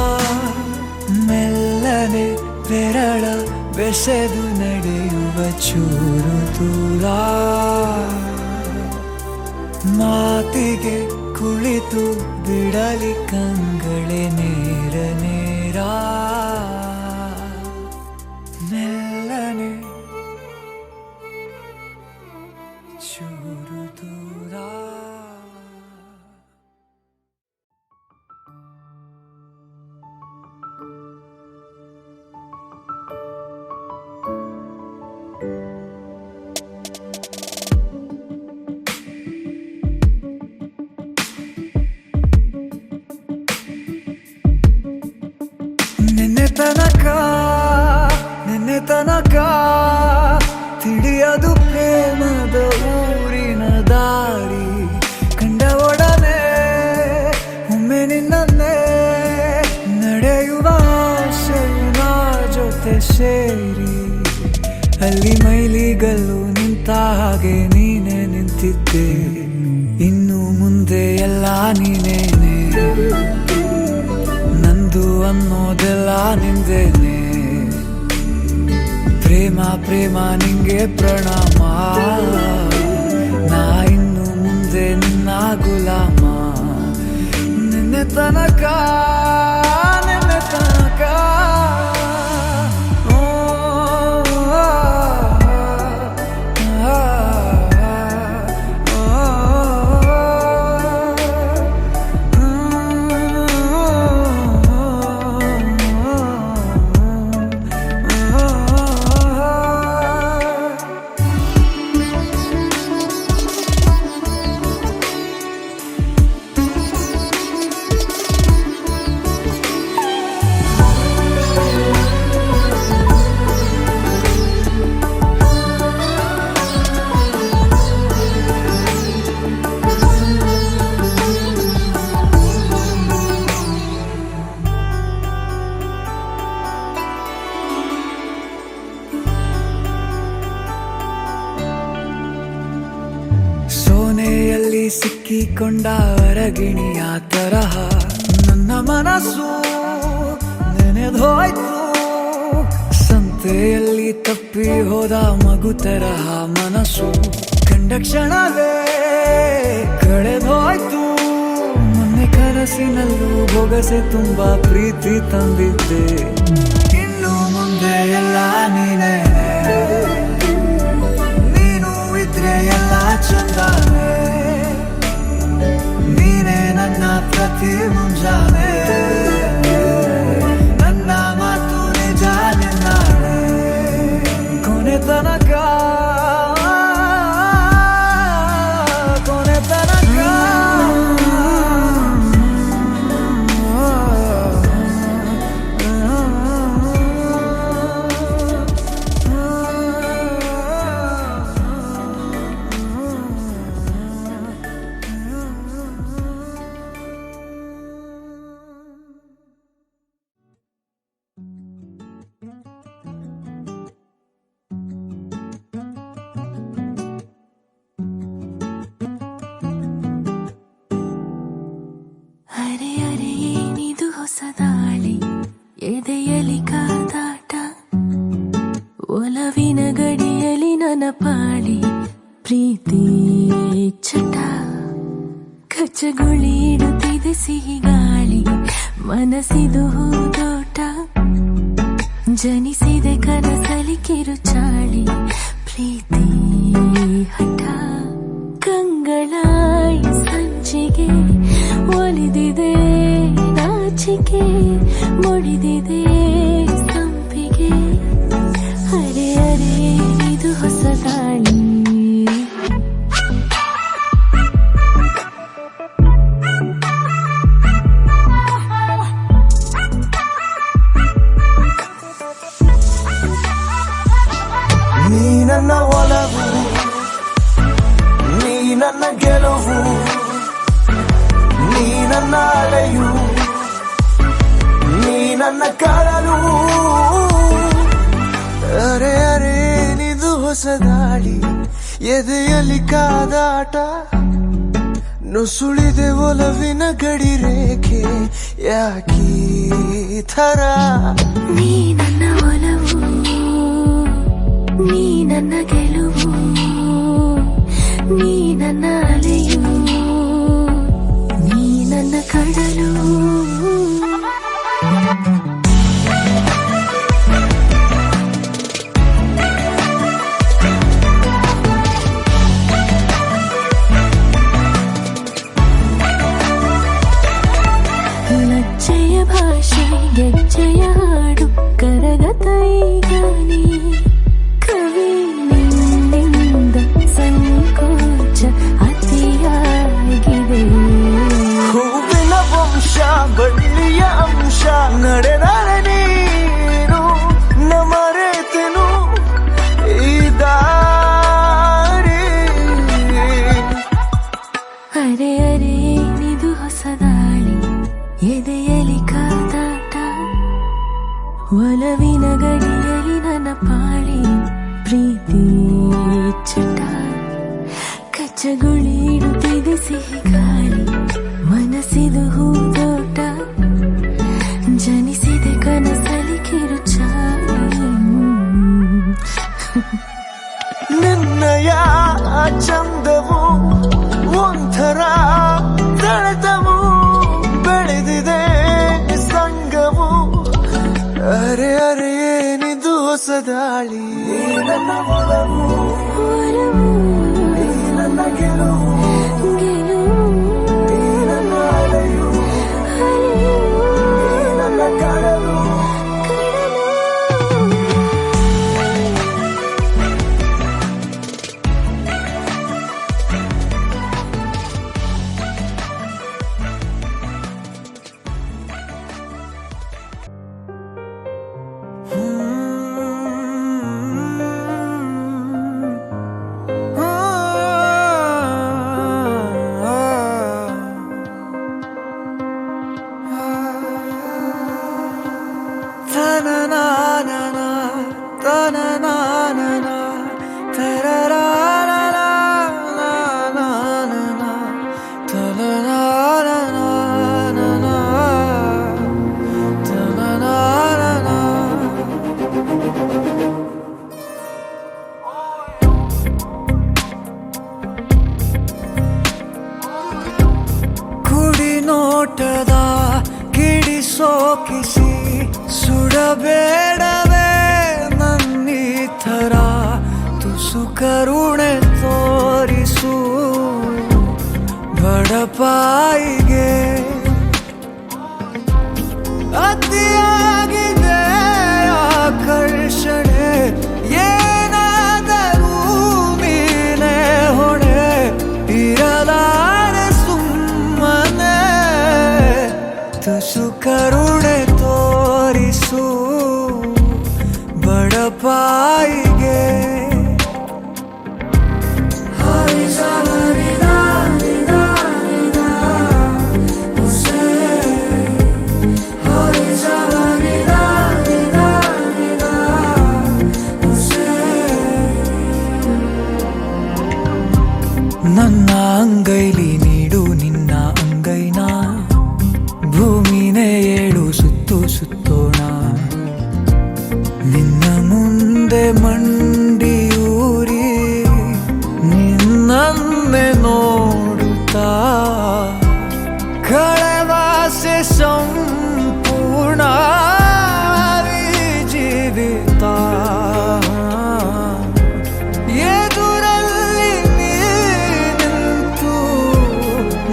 ಮೆಲ್ಲನೆ ಬೆರಳ ಬೆಸೆದು ನಡೆಯುವ ಚೂರು ದೂರ ಮಾತಿಗೆ ಕುಳಿತು ಬಿಡಲಿ ಕಂಗಳೆ ನೇರ ನೇರ ಮೆಲ್ಲನೆ ಚೂರು ದೂರ. ನಿನ್ನೆ ತನಕ ತಿಳಿಯದು ಪ್ರೇಮದ ಊರಿನ ದಾರಿ ಕಂಡ ಒಡನೆ ಒಮ್ಮೆ ನಿನ್ನೇ ನಡೆಯುವ ಆಸೆಯ ಜೊತೆ ಸೇರಿ ಅಲ್ಲಿ ಮೈಲಿಗಲ್ಲು ನಿಂತ ಹಾಗೆ ನೀನೆ ನಿಂತಿದ್ದೆ ಇನ್ನು ಮುಂದೆ ಎಲ್ಲ ನೀನೇನೆ ನಂದು ಅನ್ನೋದೆಲ್ಲ ನಿಂದೇನೆ ಪ್ರೇಮ ಪ್ರೇಮ ನಿಂಗೆ ಪ್ರಣಾಮ ನಾ ಇನ್ನು ಮುಂದೆ ನಿನ್ನ ಗುಲಾಮ ನಿನ್ನೆ ತನಕ ಸೋನೆಯಲ್ಲಿ ಸಿಕ್ಕಿಕೊಂಡ ಅರಗಿಣಿಯ ತರಹ ನನ್ನ ಮನಸ್ಸು ನೆನೆದೋಯ್ತು ಸಂತೆಯಲ್ಲಿ ತಪ್ಪಿ ಹೋದ ಮಗು ತರಹ ಮನಸ್ಸು ಕಂಡ ಕ್ಷಣವೇ ಕಳೆದೋಯ್ತು ಮೊನ್ನೆ ಕನಸಿನಲ್ಲೂ ಬೊಗಸೆ ತುಂಬಾ ಪ್ರೀತಿ ತಂದಿದ್ದೆ ಇನ್ನು ಮುಂದೆ ಎಲ್ಲ ನೀನೇ ಎಲ್ಲ ಚಂದಾನೆ ನೀನೇ ನನ್ನ ಪ್ರತಿ ಮುಂಜಾನೆ ನನ್ನ ಮಾತು ನಿಜ ನಿನ್ನಾನೆ ಕೊನೆ ತನಕ ಹೊಸದಾಳಿ ಎದೆಯಲಿ ಕಾದಾಟ ಒಲವಿನ ಗಡಿಯಲಿ ನನ್ನ ಪಾಳಿ ಪ್ರೀತಿ ಚಟ ಕಚ್ಚಗುಳಿ ಇಡುತ್ತಿದೆ ಸಿಹಿ ಗಾಳಿ ಮನಸ್ಸಿದು ಹೂದೋಟ ಜನಿಸಿದೆ ಕನಸಲಿ ಕಿರುಚಾಳಿ ಪ್ರೀತಿ ಹಠ ಕಂಗಳಾಯಿ ಸಂಚಿಗೆ ಒಲಿದಿದೆ ನಾಚಿಕೆ ಮುಡಿದಿದೆ ಸಂಪಿಗೆ ಅರೆ ಅರೆ ಇದು ಹೊಸ ದಾಳಿ ನೀ ನನ್ನ ಒಲವು ನೀ ನನ್ನ ಗೆಲುವು ನೀ ನನ್ನ ಅಲೆಯು ನೀ ನನ್ನ ಕಡಲು ಅರೆ ಅರೆ ನಿದು ಹೊಸ ದಾಳಿ ಎದೆಯಲ್ಲಿ ಕಾದಾಟ ನುಸುಳಿದೆ ಒಲವಿನ ಗಡಿ ರೇಖೆ ಯಾಕೀ ಥರ. ನೀ ನನ್ನ ಒಲವು, ನೀ ನನ್ನ ಗೆಲುವು, ನೀ ನನ್ನ ಅಲೆಯು, ನೀ ನನ್ನ ಕಡಲು. ಲಜ್ಜೆಯ ಭಾಷೆ ಗೆಜ್ಜೆಯ ಹಾಡು ಕರಗತ ಈಗ ನೀ ಕವಿ ನಿನ್ನಿಂದ ಸಂಕೋಚ ಅತಿಯಾಗಿದೆ. ಹೂವಿನ ವಂಶ ಬಳ್ಳಿಯ ಅಂಶ ನಡೆದರೆ ನೀನು ನಮರೆತೆನು ಈ ದಾರಿ. ಅರೆ ಅರೆ ಏನಿದು ಹೊಸ ದಾಳಿ, ಎದೆಯಲಿ ಕಾದಾಟ, ಒಲವಿನ ಗಡಿಯಲ್ಲಿ ನನ್ನ ಪಾಳಿ ಪ್ರೀತಿ ಚಟ. ಕಚ್ಚಗುಳಿ ಇಡುತ್ತಿದೆ ಸಿಹಿ ಗಾಳಿ, ಮನಸ್ಸಿದು ಹೂದೋಟ, ಜನಿಸಿದೆ ಕನಸಲಿ ಕಿರುಚಾಳಿ. ನಿನ್ನಯ ಚಂದವು ಒಂಥರ ತಳೆತವು ಬೆಳೆದಿದೆ ಸಂಗವು. ಅರೆ ಅರೆ ಏನಿದು ಹೊಸ ದಾಳಿ, ನನ್ನ ಒಲವು, ನನ್ನ ಗೆಲುವು, ನನ್ನ ಅಲೆಯು, ನನ್ನ ಕಡಲು. ಕುಡಿ ನೋಟದ ಕಿಡಿ ಸೋಕಿಸಿ ಸುಡಬೇಡವೇ ನನ್ನೀ ಥರ. ತುಸು ಕರುಣೆ ತೋರಿಸು ಬಡಪಾಯಿಗೆ, ಅತಿಯಾಗಿದೆ ಆಕರ್ಷಣೆ, ಏನಾದರೂ ನೀನೇ ಹೊಣೆ. ಇರಲಾರೆ ಸುಮ್ಮನೆ, ತುಸು ಕರುಣೆ ತೋರಿಸು ಬಡಪಾಯಿಗೆ. ನನ್ನ ಅಂಗೈಲಿ ನೀಡು ನಿನ್ನ ಅಂಗೈನ, ಭೂಮಿನೇ ಏಳು ಸುತ್ತು ಸುತ್ತೋಣ. ನಿನ್ನ ಮುಂದೆ ಮಂಡಿಯೂರಿ ನಿನ್ನನ್ನೇ ನೋಡುತ್ತಾ ಕಳೆವಾಸೆ ಸಂಪೂರ್ಣ ಜೀವಿತ. ಎದುರಲ್ಲಿ ನೀ ನಿಂತು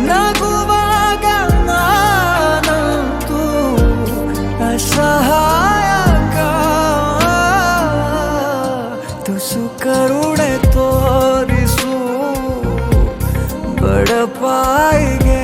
ನಗುವಾಗ ನಾನಂತೂ ಅಸಹಾಯಕ. ತುಸು ಕರುಣೆ ತೋರಿಸು ಬಡಪಾಯಿಗೆ.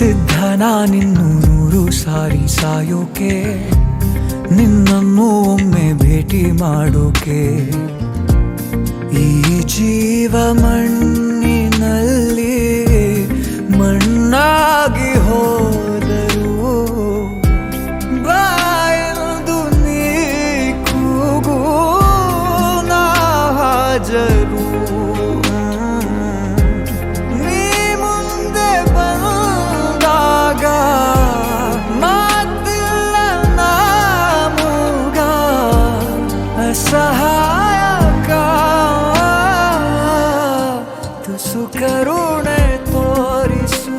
ಸಿದ್ಧ ನಾನಿನ್ನು 100 ಸಾರಿ ಸಾಯೋಕೆ, ನಿನ್ನನ್ನು ಒಮ್ಮೆ ಭೇಟಿ ಮಾಡೋಕೆ. ಈ ಜೀವ ಮಣ್ಣಿನಲ್ಲಿ ಮಣ್ಣಾಗಿ ಹೋದರು ಬಾಯದು ನೀ ಕೂಗು ನಾ ಹಾಜರು. ನೀ ಮುಂದೆ ಬಂದಾಗ ಮಾತಿಲ್ಲ ನಾಮೂಗ ಅಸಹಾಯಕ ತುಸು ಕರುಣೆ ತೋರಿಸು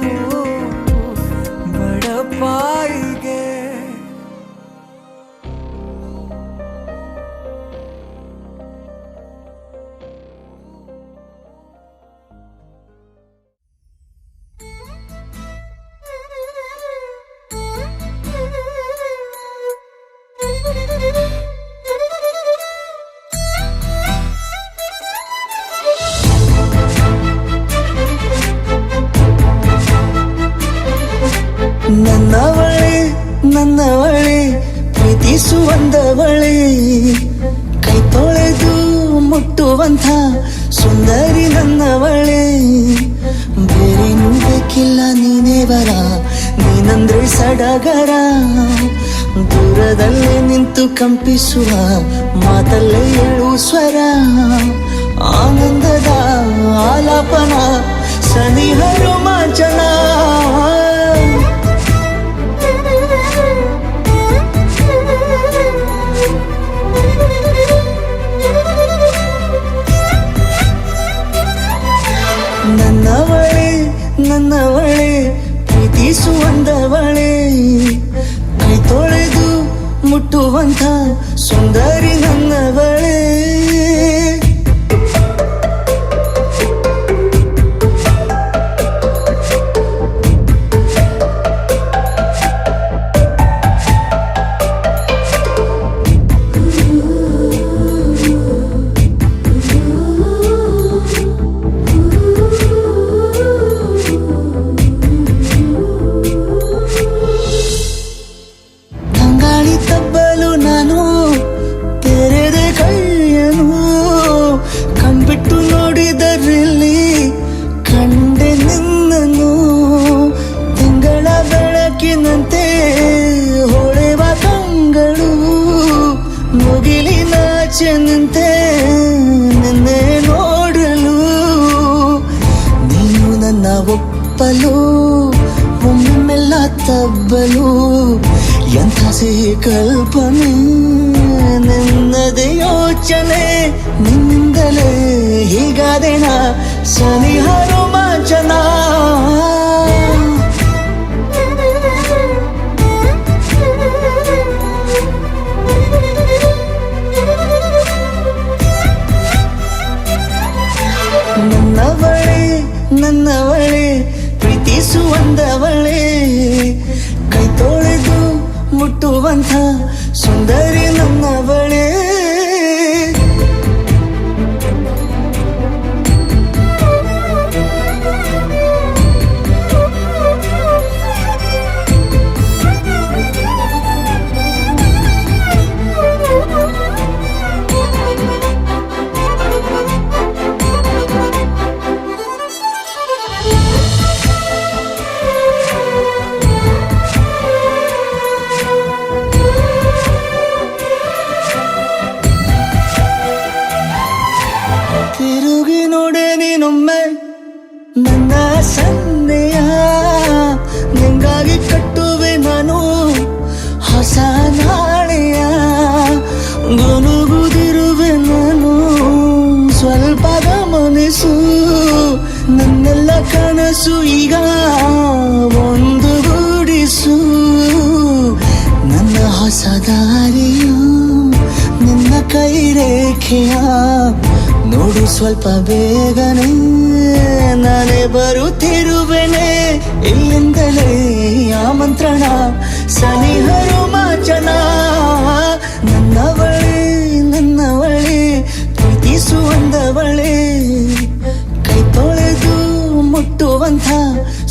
ಬಡಪಾಯಿಗೆ. ನನ್ನವಳೆ ನನ್ನವಳೆ ಪ್ರೀತಿಸುವಂದವಳೆ, ಕೈ ತೊಳೆದು ಮುಟ್ಟುವಂಥ ಸುಂದರಿ ನನ್ನವಳೆ. ಬೇರೇನೂ ಬೇಕಿಲ್ಲ ನೀನೇ ಬರ, ನೀನಂದ್ರೆ ಸಡಗರ. ದೂರದಲ್ಲೇ ನಿಂತು ಕಂಪಿಸುವ ಮಾತಲ್ಲೇ ಏಳು ಸ್ವರ. ಆನಂದದ ಆಲಾಪನ ಸನಿಹ ರೋಮಾಂಚನ. ನನ್ನವಳೆ ನನ್ನವಳೆ ಪ್ರೀತಿಸುವಂದವಳೆ, ಕೈ ತೊಳೆದು ಮುಟ್ಟುವಂಥ ಸುಂದರಿ ನನ್ನವಳೆ. ತಂಗಾಳಿ ತಬ್ಬಲು ನಾನು ತೆರೆದೆ ಕೈಯನು, ಕಂಬಿಟ್ಟು ನೋಡಿದರಲ್ಲಿ ಕಂಡೆ ನಿನ್ನನು. ತಿಂಗಳ ಬೆಳಕಿನಂತೆ ಹೊಳೆವ ಕಂಗಳು, ಮುಗಿಲಿನಾಚೆ ನಿಂತೆ ನಿನ್ನೆ ನೋಡಲು. ನೀನು ನನ್ನ ಒಪ್ಪಲು ಒಮ್ಮೆಲ್ಲ ತಬ್ಬಲು, ಎಂಥ ಸಿಹಿ ಕಲ್ಪನೆ ನಿನ್ನದೇ ಯೋಚನೆ. ನಿನ್ನಿಂದಲೇ ಹೀಗಾದೆನ ಸನಿಹ ರೋಮಾಂಚನ. ನನ್ನವಳೆ ನನ್ನವಳೆ ಪ್ರೀತಿಸುವಂದವಳೆ, ಕೈ ತೊಳೆದು ಮುಟ್ಟುವಂಥ ಸುಂದರಿ ನನ್ನವಳೆ. ತಿರುಗಿ ನೋಡೆ ನೀನೊಮ್ಮೆ ನನ್ನ ಸನ್ನೆಯ, ನಿಂಗಾಗಿ ಕಟ್ಟುವೆ ನಾನು ಹೊಸ ನಾಳೆಯ. ಗುನುಗುದಿರುವೆ ನಾನು ಸ್ವಲ್ಪ ಗಮನಿಸು, ನನ್ನೆಲ್ಲ ಕನಸು ಈಗ ಒಂದು ಗೂಡಿಸು. ನನ್ನ ಹೊಸ ದಾರಿಯು ನಿನ್ನ ಕೈ ರೇಖೆಯ ನೋಡು ಸ್ವಲ್ಪ ಬೇಗನೆ, ನಾನೇ ಬರುತ್ತಿರುವೆನೆ. ಇಲ್ಲಿಂದಲೇ ಆಮಂತ್ರಣ ಸನಿಹ ರೋಮಾಂಚನ. ನನ್ನವಳೆ ನನ್ನವಳೆ ಪ್ರೀತಿಸುವಂದವಳೆ, ಕೈ ತೊಳೆದು ಮುಟ್ಟುವಂಥ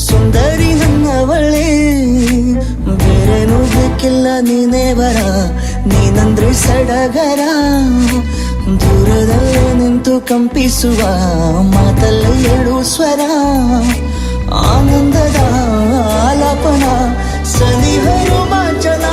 ಸುಂದರಿ ನನ್ನವಳೆ, ಬೇರೇನು ಬೇಕಿಲ್ಲ ನೀನೇ ಬರ, ನೀನಂದ್ರೆ ಸಡಗರ. ದೂರದಲ್ಲೇ ನಿಂತು ಕಂಪಿಸುವ ಮಾತಲ್ಲೇ ಏಳು ಸ್ವರ, ಆನಂದದ ಆಲಾಪನ ಸನಿಹ ರೋಮಾಂಚನ.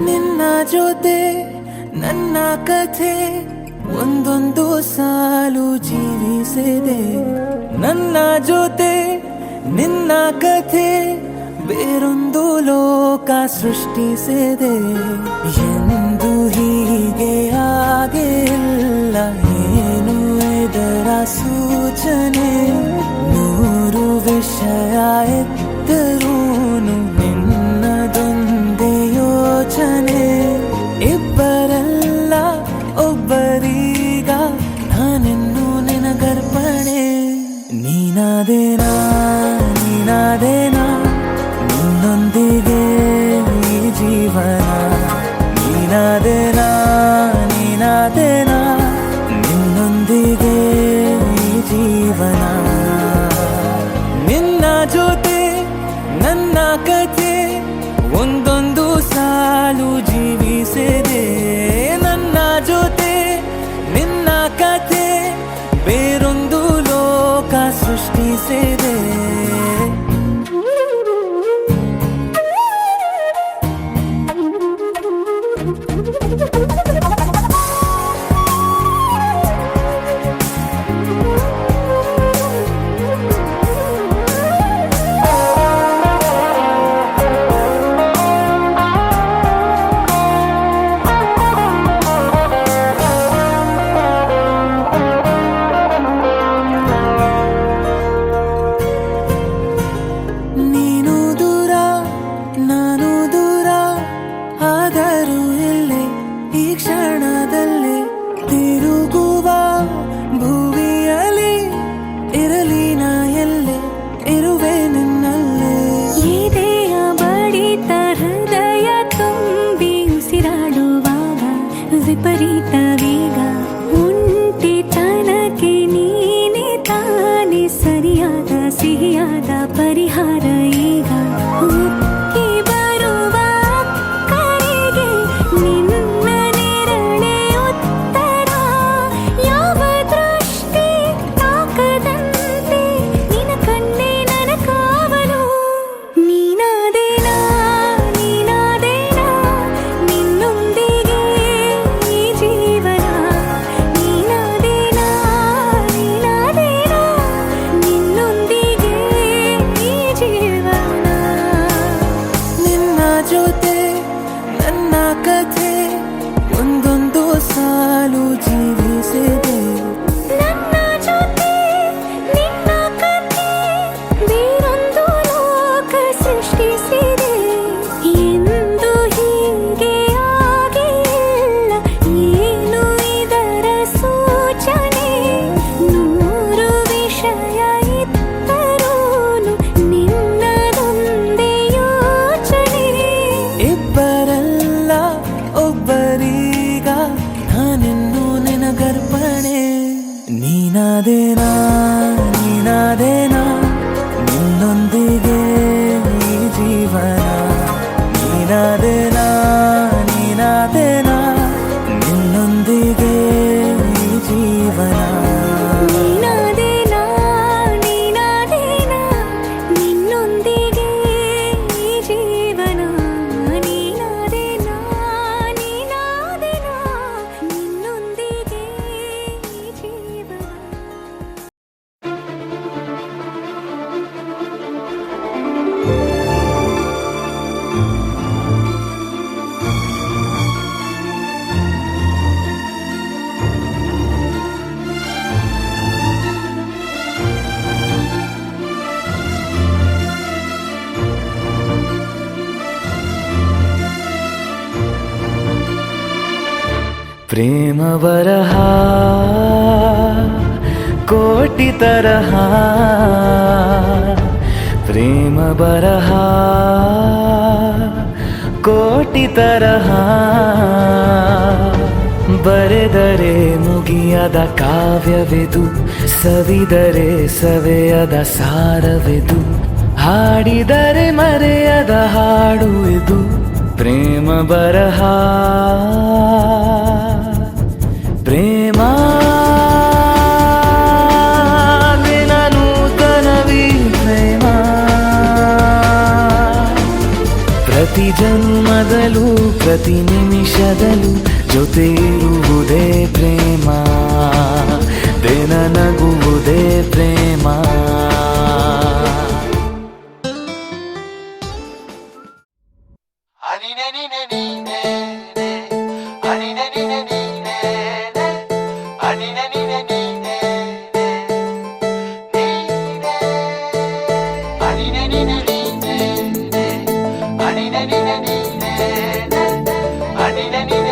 ನಿನ್ನ ಜೊತೆ ನನ್ನ ಕಥೆ ಒಂದೊಂದು ಸಾಲು ಜೀವಿಸಿದೆ, ನನ್ನ ಜೊತೆ ನಿನ್ನ ಕಥೆ ಬೇರೊಂದು ಲೋಕ ಸೃಷ್ಟಿಸಿದೆ. ಎಂದು ಹೀಗೆ ಆಗಿಲ್ಲ, ಏನು ಇದರ ಸೂಚನೆ, ನೂರು ವಿಷಯ ಎತ್ತರೂನು ನಿನ್ನದೊಂದೇ ಯೋಚನೆ. ಇಬ್ಬರಲ್ಲ ಒಬ್ಬರೀಗ ನಾನೆನ್ನು ನಿನಗರ್ಪಣೆ. ನೀನಾದೇನಾ ನೀನಾದೇನಾ ನಿನ್ನೊಂದಿಗೆ ಈ ಜೀವನ, ನೀನಾದೇನಾ ನೀನಾದೇನಾ ನಿನ್ನೊಂದಿಗೆ ಈ ಜೀವನ. ನಿನ್ನ ಜೊತೆ ನನ್ನ ಕಥೆ ಒಂದೊಂದು ಸಾಲು ಜೀವಿಸಿದೆ, ನನ್ನ ಜೊತೆ ನಿನ್ನ ಕಥೆ ಬೇರೊಂದು ಲೋಕ ಸೃಷ್ಟಿಸಿದೆ. ವಿಪರೀತ ವೇಗ ಒಂಟಿತನಕ್ಕೆ ನೀನೆ ತಾನೆ ಸರಿಯಾದ ಸಿಹಿಯಾದ ಪರಿಹಾರ ಈಗ. ಉಕ್ಕಿ ಬರುವ ಕರೆಗೆ ನಿನ್ನ ನೆರಳೆ ಉತ್ತರ, ಯಾವ ದೃಷ್ಟಿ ತಾಕದಂತೆ ನಿನ ಕಣ್ಣೆ ನನ್ನ ಕಾವಲು. ನೀನಾದೇನಾ ನೀನಾದೇನಾ ನಿನ್ನೊಂದಿಗೆ ಈ ಜೀವನ, ನೀನಾದೇನಾ ನೀನಾದೇನಾ ನಿನ್ನೊಂದಿಗೆ ಈ ಜೀವನ. ನಿನ್ನ ಜೊತೆ ನನ್ನ ಕಥೆ ಒಂದೊಂದು ಸಾಲು ಜೀವಿಸಿದೆ, ನನ್ನ ಜೊತೆ ನಿನ್ನ ಕಥೆ ಬೇರೊಂದು ಲೋಕ ಸೃಷ್ಟಿಸಿದೆ. ಎಂದು ಹೀಗೆ ಆಗಿಲ್ಲ, ಏನು ಇದರ ಸೂಚನೆ, ನೂರು ವಿಷಯ ಇತ್ತರೂನು ನಿನ್ನದೊಂದೇ ಯೋಚನೆ. ಇಬ್ಬರಲ್ಲ ಒಬ್ಬರೀಗ ನಾನೆನ್ನು ನಿನಗರ್ಪಣೆ. ನೀನಾದೇನಾ ನೀನಾದೇನಾ ನಿನ್ನೊಂದಿಗೆ ಈ ಜೀವನ, ನೀನಾದೇನಾ ನೀನಾದೇನಾ ನಿನ್ನೊಂದಿಗೆ ಈ ಜೀವನ. ನೀನಾದೇನಾ ನೀನಾದೇನಾ ನಿನ್ನೊಂದಿಗೆ ಈ ಜೀವನ, ನೀನಾದೇನಾ ನೀನಾದೇನಾ ನಿನ್ನೊಂದಿಗೆ ಈ ಜೀವನ. ಪ್ರೇಮ ಬರಹ ಕೋಟಿ ತರಹ, ಪ್ರೇಮ ಬರಹ ಕೋಟಿ ತರಹ, ಬರೆದರೆ ಮುಗಿಯದ ಕಾವ್ಯವಿದು, ಸವಿದರೆ ಸವೆಯದ ಸಾರವಿದು, ಹಾಡಿದರೆ ಮರೆಯದ ಹಾಡು ಇದು ಪ್ರೇಮ ಬರಹ. ಪ್ರೇಮ ದಿನ ನೂತನವೀ ಪ್ರೇಮ, ಪ್ರತಿ ಜನ್ಮದಲ್ಲೂ ಪ್ರತಿ ನಿಮಿಷದಲ್ಲೂ ಜೊತೆ ಇರುವುದೇ ಪ್ರೇಮ, ದಿನ ನಗುವುದೇ ಪ್ರೇಮ. Ani